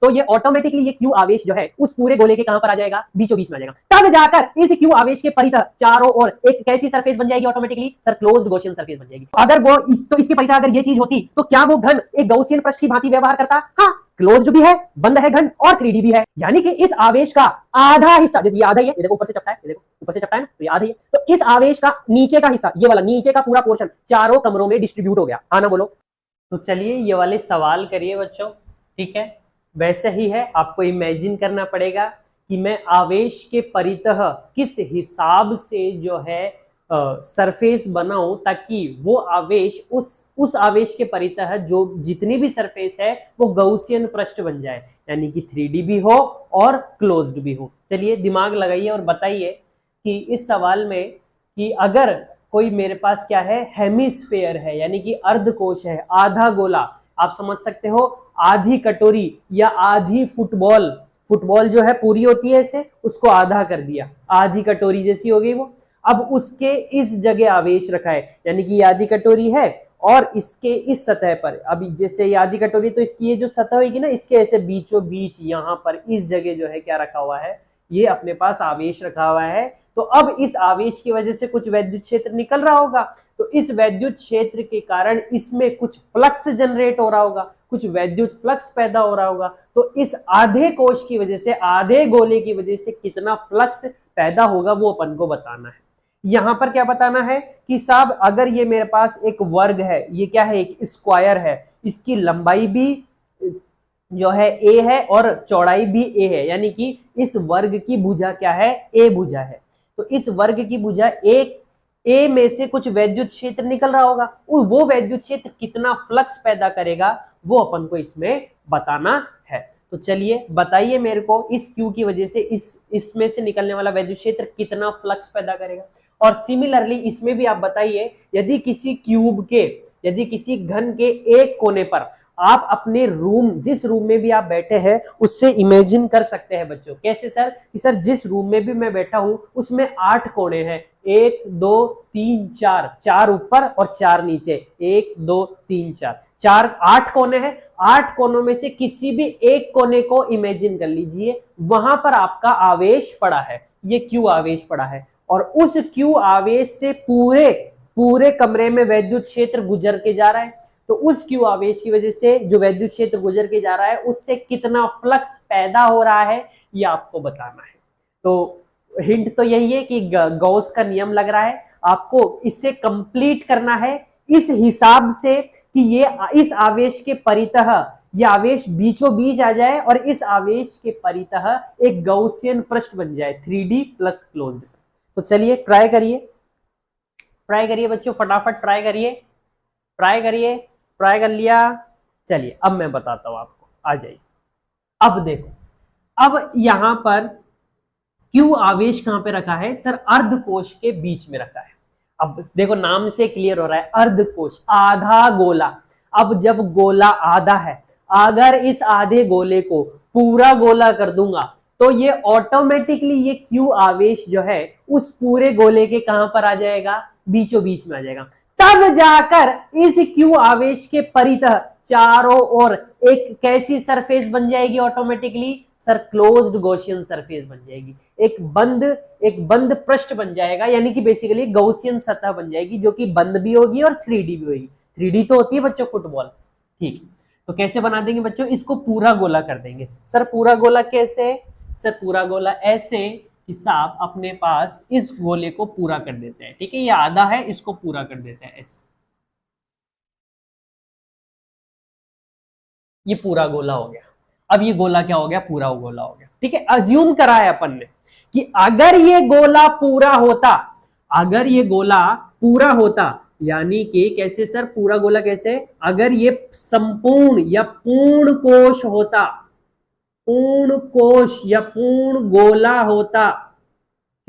तो ये ऑटोमेटिकली ये क्यू आवेश जो है उस पूरे गोले के कहां पर आ जाएगा, बीचों बीच में आ जाएगा। तब जाकर इस क्यू आवेश के परितः चारों ओर एक कैसी सरफेस बन जाएगी automatically, sir closed Gaussian surface बन जाएगी। अगर वो तो इसके परितः अगर ये चीज होती तो क्या वो घन एक गॉसियन पृष्ठ की भांति व्यवहार करता? हाँ, क्लोज्ड भी है, बंद है घन, और 3D भी है। यानी कि इस आवेश का आधा हिस्सा, जैसे ये आधा ही है, ये देखो ऊपर से चपटा है, ये देखो ऊपर से चपटा है ना, तो ये आधा ही है। तो इस आवेश का नीचे का हिस्सा, ये वाला नीचे का पूरा पोर्शन चारों कमरों में डिस्ट्रीब्यूट हो गया। हाँ ना बोलो। तो चलिए ये वाले सवाल करिए बच्चों, ठीक है। वैसे ही है, आपको इमेजिन करना पड़ेगा कि मैं आवेश के परितः किस हिसाब से जो है सरफेस बनाऊं ताकि वो आवेश उस आवेश के परितः जो जितनी भी सरफेस है वो गॉसियन पृष्ठ बन जाए, यानी कि 3D भी हो और क्लोज्ड भी हो। चलिए दिमाग लगाइए और बताइए कि इस सवाल में कि अगर कोई मेरे पास क्या है, हेमिस्फेयर है, यानी कि अर्धकोश है, आधा गोला, आप समझ सकते हो आधी कटोरी या आधी फुटबॉल, फुटबॉल जो है पूरी होती है ऐसे, उसको आधा कर दिया, आधी कटोरी जैसी हो गई वो। अब उसके इस जगह आवेश रखा है, यानी कि ये आधी कटोरी है और इसके इस सतह पर, अभी जैसे ये आधी कटोरी तो इसकी ये जो सतह होगी ना, इसके ऐसे बीचों बीच यहाँ पर इस जगह जो है क्या रखा हुआ है, ये अपने पास आवेश रखा हुआ है। तो अब इस आवेश की वजह से कुछ वैद्युत क्षेत्र निकल रहा होगा, तो इस वैद्युत क्षेत्र के कारण इसमें कुछ फ्लक्स जनरेट हो रहा होगा, कुछ वैद्युत फ्लक्स पैदा हो रहा होगा। तो इस आधे कोश की वजह से, आधे गोले की वजह से कितना फ्लक्स पैदा होगा वो अपन को बताना है। यहां पर क्या बताना है कि साहब अगर ये मेरे पास एक वर्ग है, ये क्या है, एक स्क्वायर है, इसकी लंबाई भी जो है a है और चौड़ाई भी a है, यानी कि इस वर्ग की भुजा क्या है, a भुजा है। तो इस वर्ग की भुजा a में से कुछ वैद्युत क्षेत्र निकल रहा होगा, वो वैद्युत क्षेत्र कितना फ्लक्स पैदा करेगा वो अपन को इसमें बताना है। तो चलिए बताइए मेरे को, इस Q की वजह से इसमें से निकलने वाला वैद्युत क्षेत्र कितना फ्लक्स पैदा करेगा। और सिमिलरली इसमें भी आप बताइए, यदि किसी क्यूब के, यदि किसी घन के एक कोने पर आप अपने रूम, जिस रूम में भी आप बैठे हैं उससे इमेजिन कर सकते हैं बच्चों। कैसे सर? कि सर जिस रूम में भी मैं बैठा हूं उसमें 8 कोने हैं, 1 2 3 4, 4 ऊपर और 4 नीचे, 1 2 3 4, 8 कोने हैं। 8 कोनों में से किसी भी एक कोने को इमेजिन कर लीजिए, वहां पर आपका आवेश पड़ा है, ये क्यू आवेश पड़ा है, और उस क्यू आवेश से पूरे कमरे में वैद्युत क्षेत्र गुजर के जा रहा है। तो उस क्यू आवेश की वजह से जो वैद्युत क्षेत्र गुजर के जा रहा है उससे कितना फ्लक्स पैदा हो रहा है ये आपको बताना है। तो हिंट तो यही है कि गॉस का नियम लग रहा है, आपको इससे कंप्लीट करना है इस हिसाब से कि ये इस आवेश के परितः ये आवेश बीचों बीच आ जाए और इस आवेश के परितः एक गॉसियन पृष्ठ बन जाए, 3D प्लस क्लोज्ड। तो चलिए ट्राई करिए बच्चों, फटाफट ट्राई करिए। ट्राई कर लिया? चलिए अब मैं बताता हूं आपको, आ जाइए। अब देखो, अब यहां पर क्यू आवेश कहां पे रखा है सर? अर्धकोश के बीच में रखा है। अब देखो नाम से क्लियर हो रहा है, अर्धकोश, आधा गोला। अब जब गोला आधा है, अगर इस आधे गोले को पूरा गोला कर दूंगा तो ये ऑटोमेटिकली ये क्यू आवेश जो है उस पूरे गोले के कहां पर आ जाएगा? बीचों बीच में आ जाएगा। तब जाकर इस क्यू आवेश के परितः चारों ओर एक कैसी सरफेस बन जाएगी automatically? Sir closed Gaussian surface बन जाएगी, एक बंद पृष्ठ बन जाएगा, यानी कि बेसिकली गॉसियन सतह बन जाएगी जो कि बंद भी होगी और 3D भी होगी। 3D तो होती है बच्चों फुटबॉल, ठीक। तो कैसे बना देंगे बच्चों? इसको पूरा गोला कर देंगे। सर पूरा गोला कैसे? सर पूरा गोला ऐसे कि साहब अपने पास इस गोले को पूरा कर देते हैं, ठीक है, ये आधा है, इसको पूरा कर देते हैं ऐसे, ये पूरा गोला हो गया। अब ये गोला क्या हो गया? पूरा गोला हो गया, ठीक है। अज्यूम करा है अपन ने कि अगर ये गोला पूरा होता, अगर ये गोला पूरा होता, यानी कि कैसे सर पूरा गोला कैसे? अगर ये संपूर्ण या पूर्ण कोश होता, पूर्ण कोश या पूर्ण गोला होता,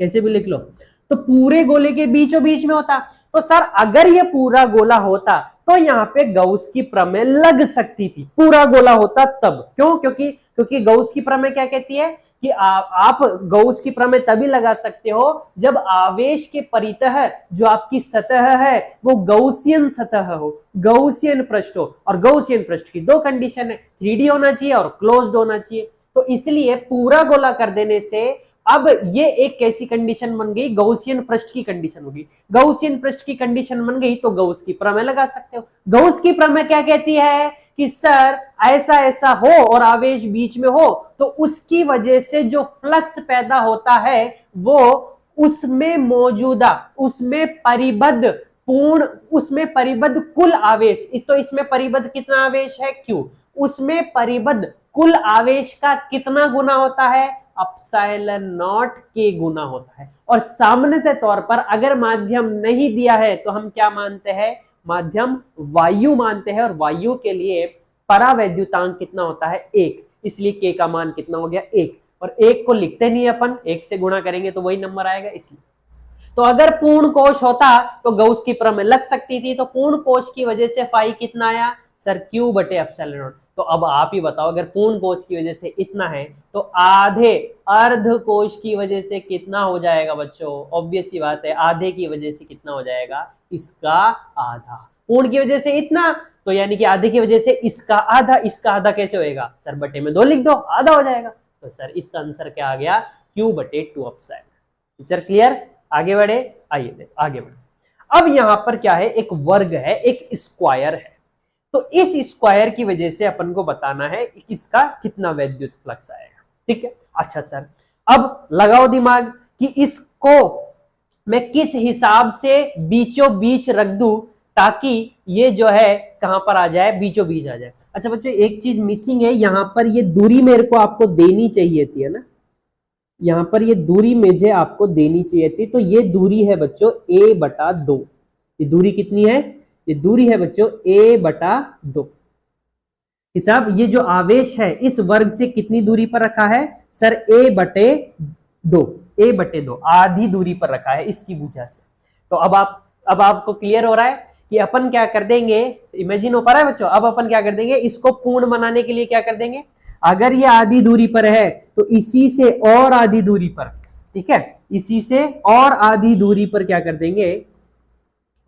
कैसे भी लिख लो, तो पूरे गोले के बीचों बीच में होता। तो सर अगर ये पूरा गोला होता तो यहाँ पे गाउस की प्रमेय लग सकती थी, पूरा गोला होता तब। क्यों? क्योंकि गाउस की प्रमेय क्या कहती है कि आप गाउस की प्रमेय तभी लगा सकते हो जब आवेश के परितः जो आपकी सतह है वो गाउसियन सतह हो, गाउसियन पृष्ठ हो। और गाउसियन पृष्ठ की दो कंडीशन है, 3D होना चाहिए और क्लोज्ड होना चाहिए। तो इसलिए पूरा गोला कर देने से अब ये एक कैसी कंडीशन बन गई, गाउसियन पृष्ठ की कंडीशन होगी। गाउसियन पृष्ठ की कंडीशन बन गई तो गाउस की प्रमेय लगा सकते हो। गाउस की प्रमेय क्या कहती है कि सर ऐसा ऐसा हो और आवेश बीच में हो तो उसकी वजह से जो फ्लक्स पैदा होता है वो उसमें मौजूदा, उसमें परिबद्ध कुल आवेश, तो इसमें परिबद्ध कितना आवेश है, Q, उसमें परिबद्ध कुल आवेश का कितना गुना होता है, एप्सिलॉन नॉट के गुना होता है। और सामान्यतः तौर पर अगर माध्यम नहीं दिया है तो हम क्या मानते हैं, माध्यम वायु मानते हैं, और वायु के लिए परावैद्युतांक कितना होता है, 1, इसलिए के का मान कितना हो गया, 1। और 1 को लिखते नहीं अपन, 1 से गुणा करेंगे तो वही नंबर आएगा, इसलिए। तो अगर पूर्ण कोश होता तो गाउस की प्रमेय लग सकती थी, तो पूर्ण कोश की वजह से फाई कितना आया सर, Q बटे एप्सिलॉन नॉट। तो अब आप ही बताओ, अगर पूर्ण कोश की वजह से इतना है तो आधे अर्ध कोश की वजह से कितना हो जाएगा बच्चों, ऑब्वियस सी बात है, आधे की वजह से कितना हो जाएगा, इसका आधा। पूर्ण की वजह से इतना, तो यानी कि आधे की वजह से इसका आधा, इसका आधा कैसे होएगा सर, बटे में 2 लिख दो, आधा हो जाएगा। तो सर इसका आंसर क्या आ गया, Q बटे 2 एप्सिलॉन। Picture clear? आगे बढ़े, आइए आगे बढ़े। अब यहां पर क्या है, एक वर्ग है, एक स्क्वायर है। तो इस स्क्वायर की वजह से अपन को बताना है इसका कितना वैद्युत फ्लक्स आएगा, ठीक है। अच्छा सर, अब लगाओ दिमाग कि इसको मैं किस हिसाब से बीचों बीच रख दूं ताकि ये जो है कहां पर आ जाए, बीचों बीच आ जाए। अच्छा बच्चों, एक चीज मिसिंग है, यहां पर ये दूरी मेरे को आपको देनी चाहिए थी, है ना, यहां पर ये दूरी मुझे आपको देनी चाहिए थी। तो ये दूरी है बच्चों a/2। ये दूरी कितनी है, ये दूरी है बच्चों a/2। हिसाब, ये जो आवेश है इस वर्ग से कितनी दूरी पर रखा है सर, a/2, a/2 आधी दूरी पर रखा है इसकी भुजा से। तो अब आपको क्लियर हो रहा है कि अपन क्या कर देंगे, इमेजिन हो पा रहा है बच्चों, अब अपन क्या कर देंगे, इसको पूर्ण बनाने के लिए क्या कर देंगे, अगर ये आधी दूरी पर है तो इसी से और आधी दूरी पर, ठीक है, इसी से और आधी दूरी पर क्या कर देंगे,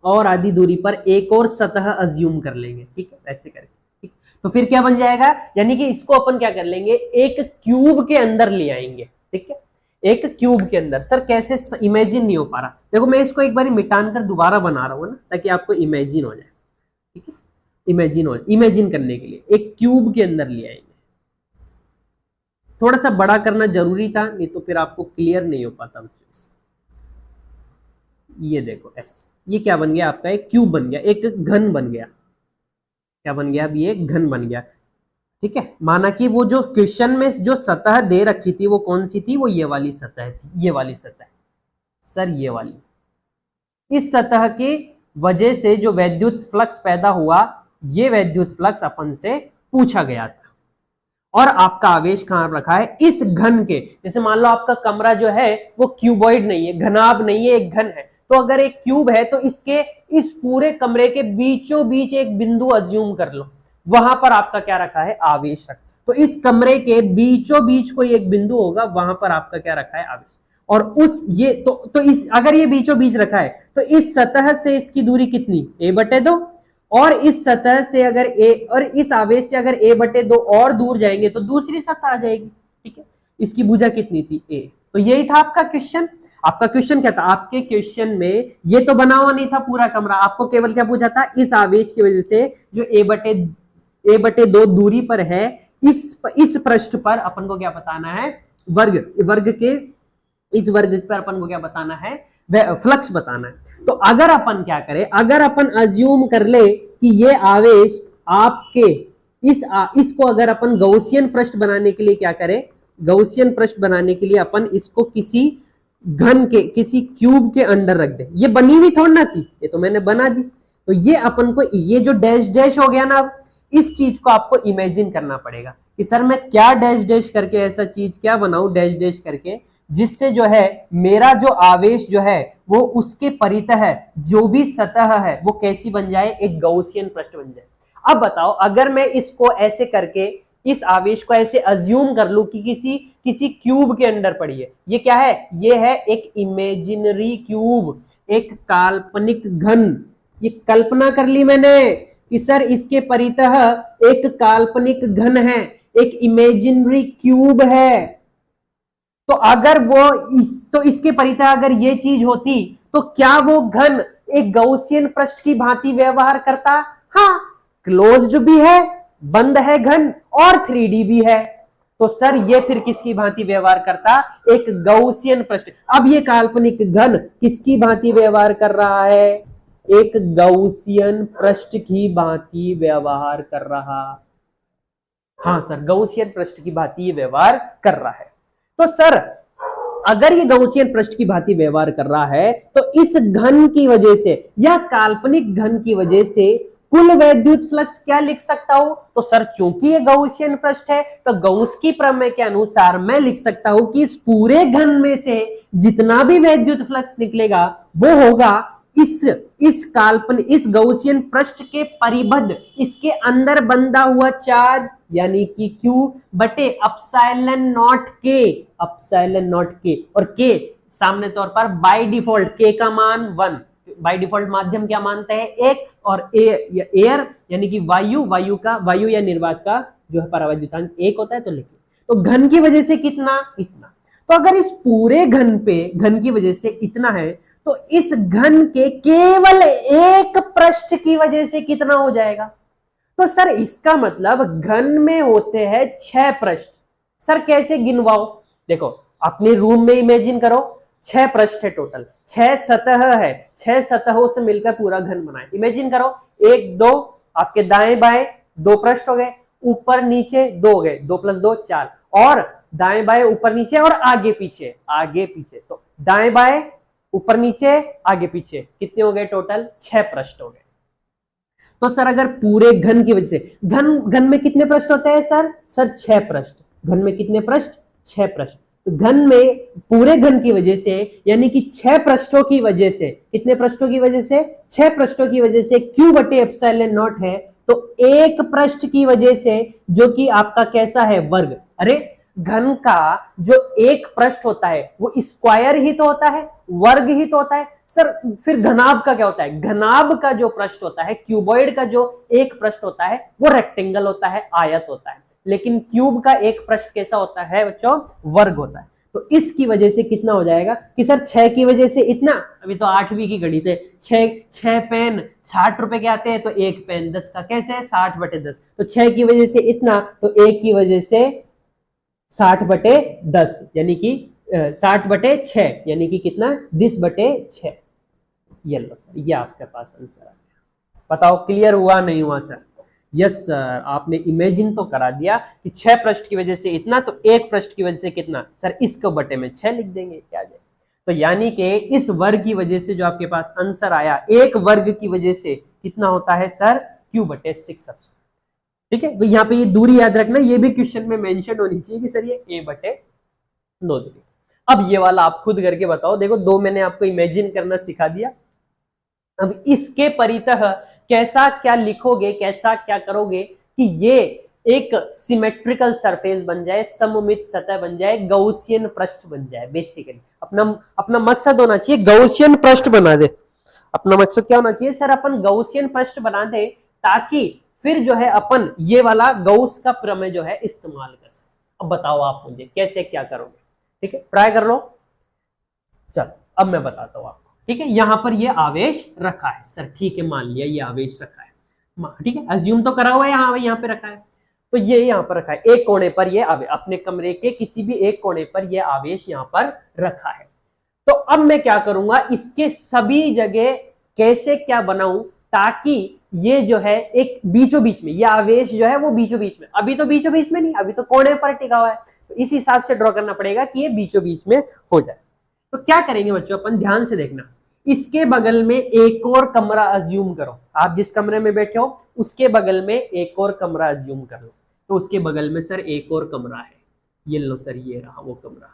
और आधी दूरी पर एक और सतह अज्यूम कर लेंगे, ठीक है, ऐसे करके, ठीक। तो फिर क्या बन जाएगा, यानी कि इसको अपन क्या कर लेंगे, एक क्यूब के अंदर ले आएंगे, ठीक है, एक क्यूब के अंदर। सर कैसे, इमेजिन नहीं हो पा रहा, देखो मैं इसको एक बार मिटान कर दोबारा बना रहा हूं ना, ताकि आपको इमेजिन हो जाए, ठीक है। इमेजिन करने के लिए एक क्यूब के अंदर ले आएंगे। थोड़ा सा बड़ा करना जरूरी था, नहीं तो फिर आपको क्लियर नहीं हो पाता बच्चों। ये देखो ऐसे, ये क्या बन गया आपका, एक क्यूब बन गया, एक घन बन गया, क्या बन गया, अब ये घन बन गया, ठीक है। माना कि वो जो क्वेश्चन में जो सतह दे रखी थी वो कौन सी थी, वो ये वाली सतह थी, ये वाली सतह सर, ये वाली। इस सतह की वजह से जो वैद्युत फ्लक्स पैदा हुआ, ये वैद्युत फ्लक्स अपन से पूछा गया था। और आपका आवेश कहां रखा है, इस घन के, जैसे मान लो आपका कमरा जो है वो क्यूबॉइड नहीं है, घनाभ नहीं है, एक घन है। तो अगर एक क्यूब है तो इसके इस पूरे कमरे के बीचों बीच एक बिंदु अज्यूम कर लो, वहां पर आपका क्या रखा है, आवेश रखा। तो इस कमरे के बीचों बीच कोई एक बिंदु होगा, वहां पर आपका क्या रखा है, आवेश। और उस ये तो इस, अगर ये बीचों बीच रखा है तो इस सतह से इसकी दूरी कितनी, a/2, और इस सतह से अगर और इस आवेश से अगर a/2 और दूर जाएंगे तो दूसरी सतह आ जाएगी, ठीक है। इसकी भुजा कितनी थी, a। तो यही था आपका क्वेश्चन। आपका क्वेश्चन क्या था, आपके क्वेश्चन में ये तो बना हुआ नहीं था पूरा कमरा, आपको केवल क्या पूछा था, इस आवेश की वजह से जो a/2 दूरी पर है, इस पृष्ठ पर अपन को क्या बताना है, इस वर्ग पर अपन को क्या बताना है, फ्लक्स बताना है। तो अगर अपन क्या करें, अगर अपन अज्यूम कर ले कि ये आवेश आपके इसको अगर अपन गौसियन पृष्ठ बनाने के लिए क्या करें, गौसियन पृष्ठ बनाने के लिए अपन इसको किसी घन के, किसी क्यूब के अंदर रख दे। ये बनी हुई थोड़ी ना थी, ये तो मैंने बना दी। तो ये अपन को, ये जो डैश डैश हो गया ना, अब इस चीज को आपको इमेजिन करना पड़ेगा कि सर मैं क्या डैश डैश करके ऐसा चीज क्या बनाऊं, डैश डैश करके जिससे जो है मेरा जो आवेश जो है वो उसके परितः जो भी सतह है वो कैसी बन जाए, एक गौसियन पृष्ठ बन जाए। अब बताओ, अगर मैं इसको ऐसे करके इस आवेश को ऐसे अज्यूम कर लूं कि किसी किसी क्यूब के अंदर पड़ी है, ये क्या है, ये है एक इमेजिनरी क्यूब, एक काल्पनिक घन। ये कल्पना कर ली मैंने कि सर इसके परितः एक काल्पनिक घन है, एक इमेजिनरी क्यूब है। तो अगर तो इसके परितः अगर ये चीज होती तो क्या वो घन एक गौसियन पृष्ठ की भांति व्यवहार करता? हाँ, क्लोज्ड भी है, बंद है घन, और 3D भी है। तो सर ये फिर किसकी भांति व्यवहार करता? एक गौसियन पृष्ठ। अब ये काल्पनिक घन किसकी भांति व्यवहार कर रहा है? एक गौसियन पृष्ठ की भांति व्यवहार कर रहा। हाँ सर, गौसियन पृष्ठ की भांति ये व्यवहार कर रहा है। तो सर अगर ये गौसियन पृष्ठ की भांति व्यवहार कर रहा है तो इस घन की वजह से या काल्पनिक घन की वजह से कुल वैद्युत फ्लक्स क्या लिख सकता हूं? तो सर चूंकि ये गौसियन पृष्ठ है तो गौस की प्रमेय के अनुसार मैं लिख सकता हूं कि इस पूरे घन में से जितना भी वैद्युत फ्लक्स निकलेगा वो होगा इस गौसियन पृष्ठ के परिबद्ध इसके अंदर बंधा हुआ चार्ज यानी कि Q बटे अपसाइलन नॉट के, और के सामने तौर पर बाय डिफॉल्ट के का मान 1, बाय डिफॉल्ट माध्यम क्या मानते हैं? एक, और एयर यानी कि वायु या निर्वात का जो है परावैद्युतांक 1 होता है, तो लिखिए। तो घन की वजह से कितना? इतना। तो अगर इस पूरे घन की वजह से इतना है तो इस घन के केवल एक पृष्ठ की वजह से कितना हो जाएगा? तो सर इसका मतलब घन में होते हैं 6 पृष्ठ। सर कैसे गिनवाओ? देखो अपने रूम में इमेजिन करो, 6 पृष्ठ है टोटल, 6 सतह है, 6 सतहों से मिलकर पूरा घन बना है। इमेजिन करो 1 2 आपके दाएं बाएं 2 पृष्ठ हो गए, ऊपर नीचे 2 हो गए, 2 + 2 4, और दाएं बाएं ऊपर नीचे और आगे पीछे, तो दाएं बाएं ऊपर नीचे आगे पीछे कितने हो गए? टोटल 6 पृष्ठ हो गए। तो सर अगर पूरे घन की वजह से घन में कितने पृष्ठ होते हैं सर? 6 पृष्ठ। घन में कितने पृष्ठ? 6 पृष्ठ। तो घन में पूरे घन की वजह से यानी कि 6 पृष्ठों की वजह से, कितने पृष्ठों की वजह से? 6 पृष्ठों की वजह से Q बटे एप्सिलॉन नॉट है, तो एक पृष्ठ की वजह से जो कि आपका कैसा है? वर्ग। अरे घन का जो एक पृष्ठ होता है वो स्क्वायर ही तो होता है, वर्ग ही तो होता है। सर फिर घनाभ का क्या होता है? घनाभ का जो पृष्ठ होता है, क्यूबॉइड का जो एक पृष्ठ होता है वो रेक्टेंगल होता है, आयत होता है। लेकिन क्यूब का एक पृष्ठ कैसा होता है बच्चों? वर्ग होता है। तो इसकी वजह से कितना हो जाएगा कि सर 6 की वजह से इतना, अभी तो 8वीं की घड़ी थे, 6 पेन 60 रुपए के आते हैं, तो एक पेन 10 का कैसे है? 60 बटे 10। तो 6 की वजह से इतना, तो 1 की वजह से 60 बटे 10 यानी कि 60 बटे 6 यानी कि कितना? 10 बटे 6। ये लो सर, ये आपके पास आंसर आ गया। बताओ क्लियर हुआ नहीं हुआ सर? यस सर, आपने इमेजिन तो करा दिया कि 6 पृष्ठ की वजह से इतना, तो एक पृष्ठ की वजह से कितना? सर इसको बटे में 6 लिख देंगे, क्या जाए। तो यानी कि इस वर्ग की वजह से जो आपके पास आंसर आया, एक वर्ग की वजह से कितना होता है सर? Q बटे 6 सबसे। ठीक है, तो यहाँ पे ये दूरी याद रखना, ये भी क्वेश्चन में मेंशन होनी चाहिए कि सर ये A बटे 2 दूरी। अब ये वाला आप खुद करके बताओ। देखो 2 मैंने आपको इमेजिन करना सिखा दिया, अब इसके परितः कैसा क्या लिखोगे, कैसा क्या करोगे कि ये एक सिमेट्रिकल सरफेस बन जाए, सममित सतह बन जाए, गौसियन पृष्ठ बन जाए। बेसिकली अपना मकसद होना चाहिए गौसियन पृष्ठ बना दे। अपना मकसद क्या होना चाहिए सर? अपन गौसियन पृष्ठ बना दे ताकि फिर जो है अपन ये वाला गौस का प्रमेय जो है इस्तेमाल कर सके। अब बताओ आप मुझे कैसे क्या करोगे? ठीक है, ट्राई कर लो। चलो अब मैं बताता हूं आपको। ठीक है, यहां पर ये आवेश रखा है सर, ठीक है, मान लिया ये आवेश रखा है, ठीक है, अज्यूम तो करा हुआ है, यहाँ पे रखा है। तो ये यहाँ पर रखा है, एक कोने पर ये आवेश, अपने कमरे के किसी भी एक कोने पर ये आवेश यहाँ पर रखा है। तो अब मैं क्या करूंगा, इसके सभी जगह कैसे क्या बनाऊं ताकि ये जो है एक बीचों बीच में, ये आवेश जो है वो बीचों बीच में, अभी तो बीचों बीच में नहीं, अभी तो कोने पर टिका हुआ है, तो इस हिसाब से ड्रॉ करना पड़ेगा कि ये बीचों बीच में हो जाए। तो क्या करेंगे बच्चों, अपन ध्यान से देखना, इसके बगल में एक और कमरा अज्यूम करो। आप जिस कमरे में बैठे हो उसके बगल में एक और कमरा अज्यूम कर लो। तो उसके बगल में सर एक और कमरा है, ये लो सर, ये रहा वो कमरा।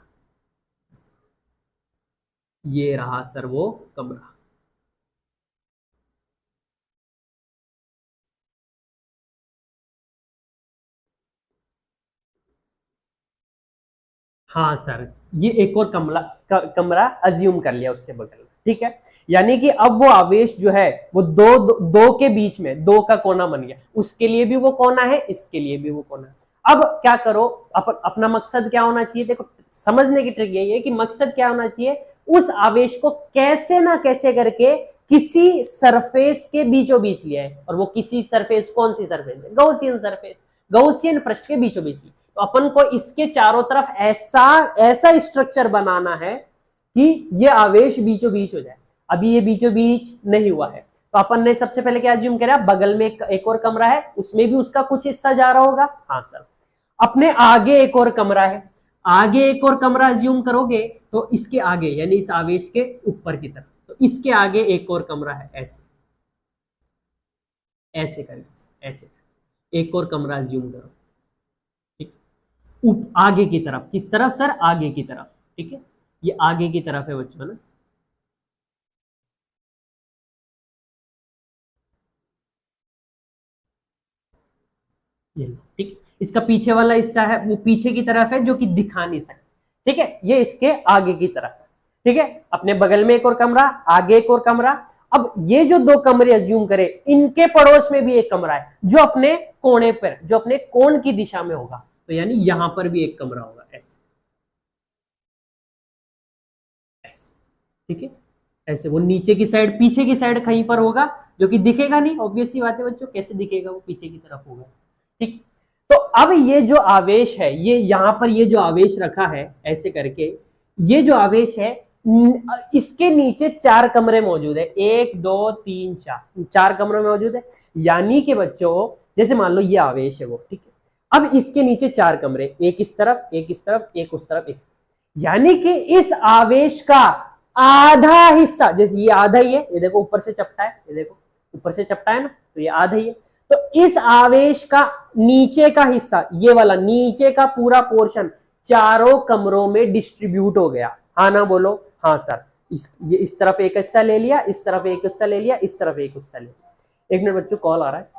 ये रहा सर वो कमरा। हाँ सर, ये एक और कमरा अज्यूम कर लिया उसके बगल में, ठीक है। यानी कि अब वो आवेश जो है वो दो के बीच में दो का कोना बन गया, उसके लिए भी वो कोना है, इसके लिए भी वो कोना है। अब क्या करो, अपना मकसद क्या होना चाहिए, देखो समझने की ट्रिक यही है कि मकसद क्या होना चाहिए, उस आवेश को कैसे ना कैसे करके किसी सरफेस के बीचों बीच लिया है, और वो किसी सरफेस, कौन सी सरफेस है, गौसियन सरफेस, गौसियन पृष्ठ के बीचों बीच लिया। तो अपन को इसके चारों तरफ ऐसा ऐसा स्ट्रक्चर बनाना है कि ये आवेश बीचों बीच हो जाए। अभी ये बीचों बीच नहीं हुआ है, तो अपन ने सबसे पहले क्या अज्यूम करा, बगल में एक और कमरा है, उसमें भी उसका कुछ हिस्सा जा रहा होगा। हाँ सर, अपने आगे एक और कमरा है, आगे एक और कमरा अज्यूम करोगे तो इसके आगे यानी इस आवेश के ऊपर की तरफ, तो इसके आगे एक और कमरा है, ऐसे ऐसे करके, ऐसे एक और कमरा अज्यूम करो, ठीक। आगे की तरफ, किस तरफ सर, आगे की तरफ, ठीक है, ये आगे की तरफ है बच्चों ना। ये लो, ठीक। इसका पीछे वाला हिस्सा है वो पीछे की तरफ है, जो कि दिखा नहीं सकते, ठीक है। ये इसके आगे की तरफ है, ठीक है। अपने बगल में एक और कमरा, आगे एक और कमरा। अब ये जो दो कमरे अज्यूम करे, इनके पड़ोस में भी एक कमरा है जो अपने कोने पर, जो अपने कोण की दिशा में होगा, तो यानी यहां पर भी एक कमरा होगा, ऐसे ऐसे, ठीक है। ऐसे वो नीचे की साइड, पीछे की साइड कहीं पर होगा, जो कि दिखेगा नहीं, ऑब्वियस सी बात है बच्चों, कैसे दिखेगा, वो पीछे की तरफ होगा, ठीक। तो अब ये जो आवेश है, ये यहां पर ये जो आवेश रखा है ऐसे करके, ये जो आवेश है, इसके नीचे चार कमरे मौजूद है, एक दो तीन चार, चार कमरे मौजूद है। यानी कि बच्चों, जैसे मान लो ये आवेश है वो, ठीक है। अब इसके नीचे चार कमरे, एक इस तरफ, एक इस तरफ, एक उस तरफ, एक इस तरफ। यानी कि इस आवेश का आधा हिस्सा, जैसे ये आधा ही है, ये देखो ऊपर से चपटा है, ये देखो ऊपर से चपटा है ना, तो ये आधा ही है। तो इस आवेश का नीचे का हिस्सा, ये वाला नीचे का पूरा पोर्शन चारों कमरों में डिस्ट्रीब्यूट हो गया। हाँ ना बोलो, हाँ सर। ये इस तरफ एक हिस्सा ले लिया, इस तरफ एक हिस्सा ले लिया, इस तरफ एक हिस्सा ले लिया। एक मिनट बच्चों, कॉल आ रहा है।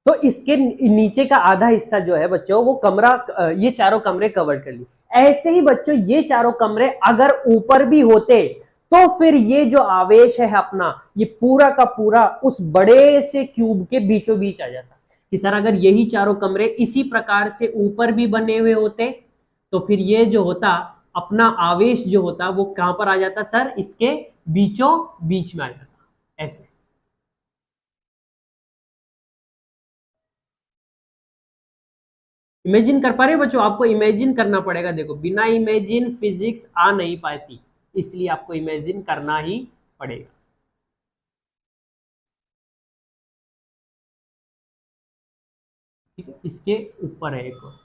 तो इसके नीचे का आधा हिस्सा जो है बच्चों, वो कमरा, ये चारों कमरे कवर कर लिए। ऐसे ही बच्चों, ये चारों कमरे अगर ऊपर भी होते, तो फिर ये जो आवेश है अपना, ये पूरा का पूरा उस बड़े से क्यूब के बीचों बीच आ जाता। कि सर अगर यही चारों कमरे इसी प्रकार से ऊपर भी बने हुए होते, तो फिर ये जो होता, अपना आवेश जो होता, वो कहां पर आ जाता सर, इसके बीचों बीच में आ जाता, ऐसे। इमेजिन कर पा रहे हो बच्चों, आपको इमेजिन करना पड़ेगा, देखो बिना इमेजिन फिजिक्स आ नहीं पाती, इसलिए आपको इमेजिन करना ही पड़ेगा। ठीक है, इसके ऊपर है एक और।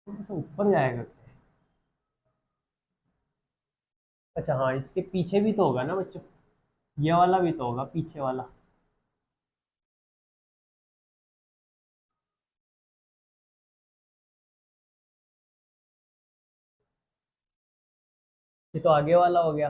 थोड़ा सा ऊपर जाएगा। अच्छा हाँ, इसके पीछे भी तो होगा ना बच्चों, ये वाला भी तो होगा, पीछे वाला। ये तो आगे वाला हो गया।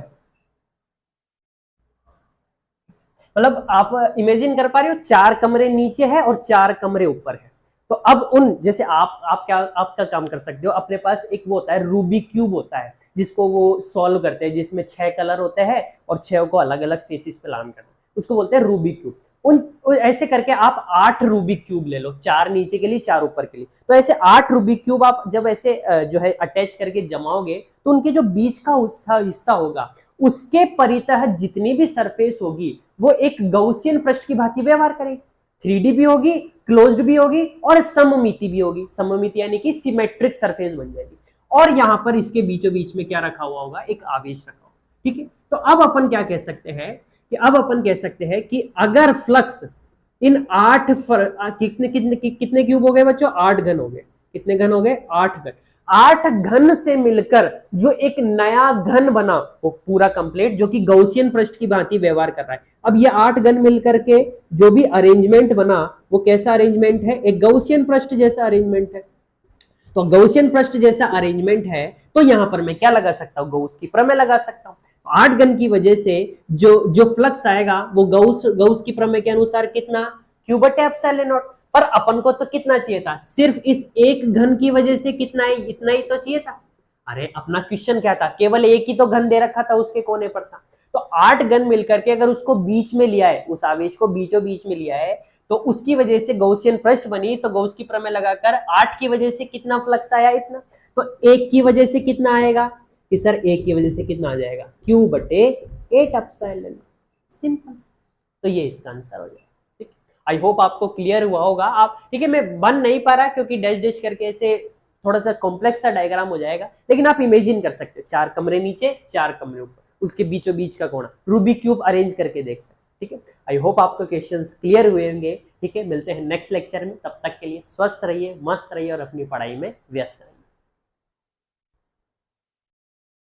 मतलब आप इमेजिन कर पा रहे हो, चार कमरे नीचे है और चार कमरे ऊपर है। तो अब उन, जैसे आप क्या, आपका काम कर सकते हो, अपने पास एक वो होता है रूबिक क्यूब होता है, जिसको वो सॉल्व करते हैं, जिसमें 6 कलर होते हैं और 6 को अलग अलग फेसिस पे लान करते हैं, उसको बोलते हैं रूबिक क्यूब। ऐसे करके आप 8 रूबिक क्यूब ले लो, 4 नीचे के लिए, 4 ऊपर के लिए। तो ऐसे 8 रूबिक क्यूब आप जब ऐसे जो है अटैच करके जमाओगे, तो उनके जो बीच का हिस्सा होगा, उसके परितः जितनी भी सरफेस होगी, वो एक गौसियन पृष्ठ की भांति व्यवहार करेगी। 3D भी होगी, क्लोज्ड भी होगी और सममिति भी होगी। सममिति यानी कि सिमेट्रिक सरफेस बन जाएगी। और यहां पर इसके बीचों बीच में क्या रखा हुआ होगा, एक आवेश रखा होगा, ठीक है। तो अब अपन क्या कह सकते हैं कि अब अपन कह सकते हैं कि अगर फ्लक्स इन कितने कितने कितने क्यूब हो गए बच्चों, 8 घन हो गए, कितने घन हो गए? 8 घन। 8 घन से मिलकर जो एक नया घन बना वो पूरा कंप्लीट, जो कि गौसियन पृष्ठ की भांति व्यवहार कर रहा है। अब ये 8 घन मिलकर के जो भी अरेंजमेंट बना वो कैसा अरेंजमेंट है? एक गौसियन पृष्ठ जैसा अरेंजमेंट है। तो गौसियन पृष्ठ जैसा अरेंजमेंट है तो यहां पर मैं क्या लगा सकता हूं? गौस की प्रमेय लगा सकता हूं। 8 घन की वजह से जो जो फ्लक्स आएगा वो गौस की प्रमेय के अनुसार कितना? Q बटे एप्सिलॉन नॉट। पर अपन को तो कितना चाहिए था? सिर्फ इस एक घन की वजह से कितना है? इतना ही तो चाहिए था। अरे अपना क्वेश्चन क्या था? केवल एक ही तो घन दे रखा था, उसके कोने पर था। तो 8 घन मिलकर के अगर उसको बीच में लिया है, उस आवेश को बीचों बीच में लिया है, तो उसकी वजह से गौसियन पृष्ठ बनी। तो गौस की प्रमेय लगाकर 8 की वजह से कितना फ्लक्स आया? इतना। तो 1 की वजह से कितना आएगा कि सर 1 की वजह से कितना आ जाएगा? Q बटे 8 एप्सिलॉन। सिंपल। तो ये इसका आंसर हो जाएगा। ठीक, आई होप आपको क्लियर हुआ होगा। आप ठीक है, मैं बन नहीं पा रहा क्योंकि डैश डैश करके ऐसे थोड़ा सा कॉम्प्लेक्स सा डायग्राम हो जाएगा, लेकिन आप इमेजिन कर सकते हो 4 कमरे नीचे 4 कमरे ऊपर, उसके बीचों बीच का कोना, रूबिक क्यूब अरेंज करके देख सकते। ठीक है, आई होप आपको क्वेश्चंस क्लियर हुए होंगे। ठीक है, मिलते हैं नेक्स्ट लेक्चर में। तब तक के लिए स्वस्थ रहिए, मस्त रहिए और अपनी पढ़ाई में व्यस्त रहिए।